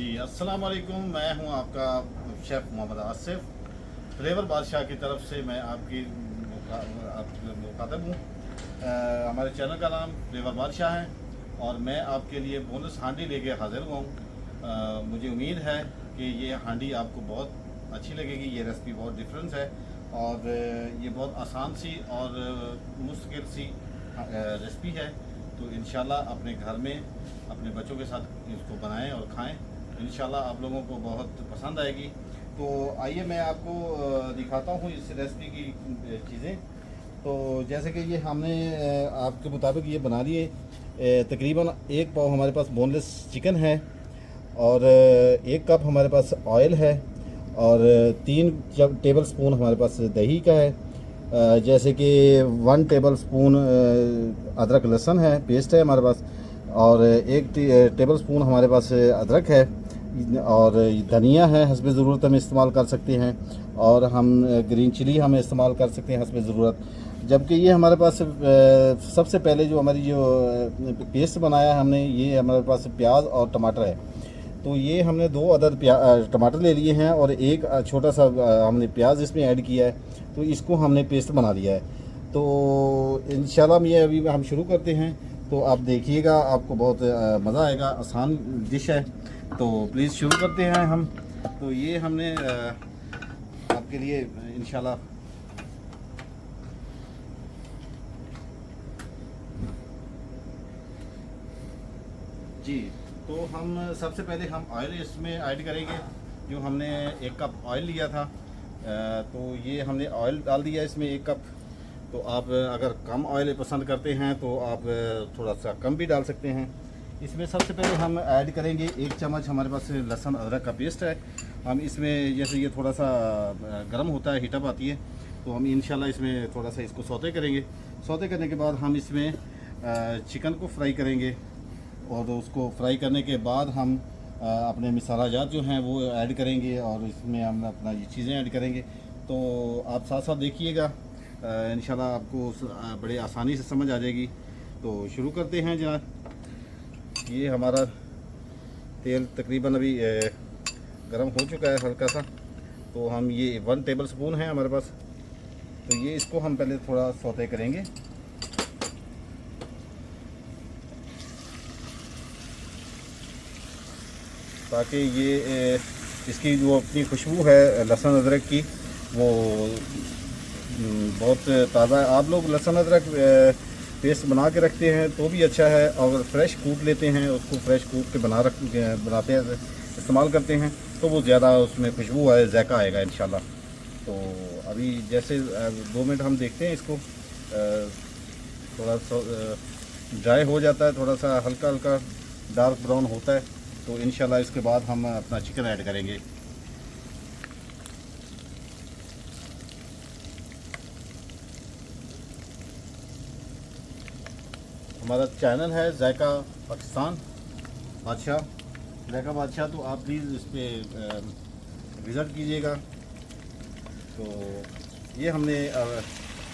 जी अस्सलाम वालेकुम। मैं हूं आपका शेफ़ मोहम्मद आसिफ। फ्लेवर बादशाह की तरफ से मैं आपकी मुखातब हूँ। हमारे चैनल का नाम फ्लेवर बादशाह है और मैं आपके लिए बोनस हांडी लेके हाज़िर हुआ हूँ। मुझे उम्मीद है कि ये हांडी आपको बहुत अच्छी लगेगी। ये रेसिपी बहुत डिफरेंस है और ये बहुत आसान सी और मुश्किल सी रेसिपी है। तो इंशाल्लाह अपने घर में अपने बच्चों के साथ इसको बनाएं और खाएं। इंशाल्लाह आप लोगों को बहुत पसंद आएगी। तो आइए मैं आपको दिखाता हूँ इस रेसिपी की चीज़ें। तो जैसे कि ये हमने आपके मुताबिक ये बना लिए। तकरीबन 1 पाव हमारे पास बोनलेस चिकन है और 1 कप हमारे पास ऑयल है और 3 टेबल स्पून हमारे पास दही का है। जैसे कि 1 टेबल स्पून अदरक लहसुन है, पेस्ट है हमारे पास और 1 टेबल स्पून हमारे पास अदरक है और धनिया है, हस्ब ज़रूरत हम इस्तेमाल कर सकते हैं और हम ग्रीन चिली हम इस्तेमाल कर सकते हैं हस्ब ज़रूरत। जबकि ये हमारे पास सबसे पहले जो हमारी जो पेस्ट बनाया है हमने, ये हमारे पास प्याज और टमाटर है। तो ये हमने 2 अदद टमाटर ले लिए हैं और 1 छोटा सा हमने प्याज इसमें ऐड किया है। तो इसको हमने पेस्ट बना लिया है। तो इंशाल्लाह ये अभी हम शुरू करते हैं। तो आप देखिएगा, आपको बहुत मज़ा आएगा। आसान डिश है, तो प्लीज़ शुरू करते हैं हम। तो ये हमने आपके लिए इंशाल्लाह जी। तो हम सबसे पहले हम ऑयल इसमें ऐड करेंगे। जो हमने 1 कप ऑयल लिया था, तो ये हमने ऑयल डाल दिया इसमें 1 कप। तो आप अगर कम ऑयल पसंद करते हैं तो आप थोड़ा सा कम भी डाल सकते हैं। इसमें सबसे पहले हम ऐड करेंगे 1 चम्मच हमारे पास लहसुन अदरक का पेस्ट है। हम इसमें जैसे ये थोड़ा सा गर्म होता है, हीटअप आती है, तो हम इंशाल्लाह इसमें थोड़ा सा इसको सौते करेंगे। सौते करने के बाद हम इसमें चिकन को फ्राई करेंगे और उसको फ्राई करने के बाद हम अपने मसाला जात जो हैं वो ऐड करेंगे और इसमें हम अपना ये चीज़ें ऐड करेंगे। तो आप साथ साथ देखिएगा, इंशाल्लाह आपको बड़े आसानी से समझ आ जाएगी। तो शुरू करते हैं जनाब। ये हमारा तेल तकरीबन अभी गर्म हो चुका है हल्का सा। तो हम ये 1 टेबल स्पून है हमारे पास। तो ये इसको हम पहले थोड़ा सौते करेंगे। ताकि ये इसकी जो अपनी खुशबू है लहसुन अदरक की, वो बहुत ताज़ा है। आप लोग लहसुन अदरक पेस्ट बना के रखते हैं तो भी अच्छा है, और फ्रेश कूट लेते हैं, उसको फ्रेश कूट के बनाते हैं, इस्तेमाल करते हैं, तो वो ज़्यादा उसमें खुशबू आए, जायका आएगा इंशाल्लाह। तो अभी जैसे 2 मिनट हम देखते हैं इसको, थोड़ा सा ड्राई हो जाता है, थोड़ा सा हल्का हल्का डार्क ब्राउन होता है, तो इंशाल्लाह इसके बाद हम अपना चिकन ऐड करेंगे। हमारा चैनल है जायका पाकिस्तान बादशाह, जायका बादशाह। तो आप प्लीज़ इस पर विज़िट कीजिएगा। तो ये हमने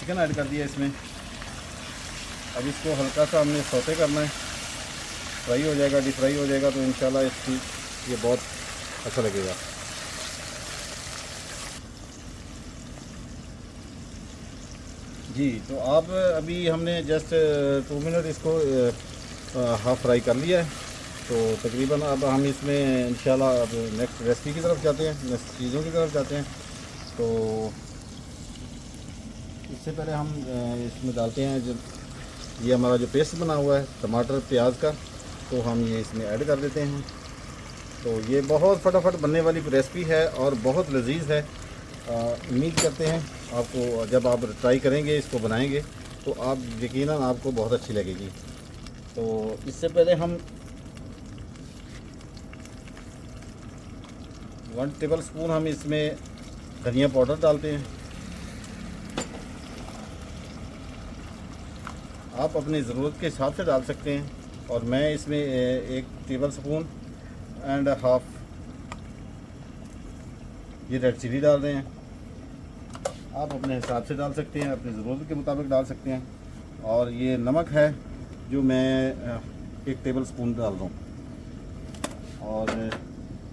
चिकन ऐड कर दिया इसमें। अब इसको हल्का सा हमने सौते करना है, फ्राई हो जाएगा, डीप फ्राई हो जाएगा, तो इंशाल्लाह इसकी ये बहुत अच्छा लगेगा। जी, तो आप अभी हमने जस्ट 2 मिनट इसको हाफ फ्राई कर लिया है। तो तकरीबन अब हम इसमें इंशाल्लाह अब नेक्स्ट रेसिपी की तरफ जाते हैं, नेक्स्ट चीज़ों की तरफ जाते हैं। तो इससे पहले हम इसमें डालते हैं जो ये हमारा जो पेस्ट बना हुआ है टमाटर प्याज का, तो हम ये इसमें ऐड कर देते हैं। तो ये बहुत फटाफट बनने वाली रेसिपी है और बहुत लजीज है। उम्मीद करते हैं आपको, जब आप ट्राई करेंगे, इसको बनाएंगे, तो आप यकीनन आपको बहुत अच्छी लगेगी। तो इससे पहले हम 1 टेबल स्पून हम इसमें धनिया पाउडर डालते हैं। आप अपनी ज़रूरत के हिसाब से डाल सकते हैं, और मैं इसमें 1 टेबल स्पून एंड हाफ ये रेड चिली डाल रहे हैं। आप अपने हिसाब से डाल सकते हैं, अपनी ज़रूरत के मुताबिक डाल सकते हैं। और ये नमक है जो मैं 1 टेबल स्पून डाल रहा हूँ। और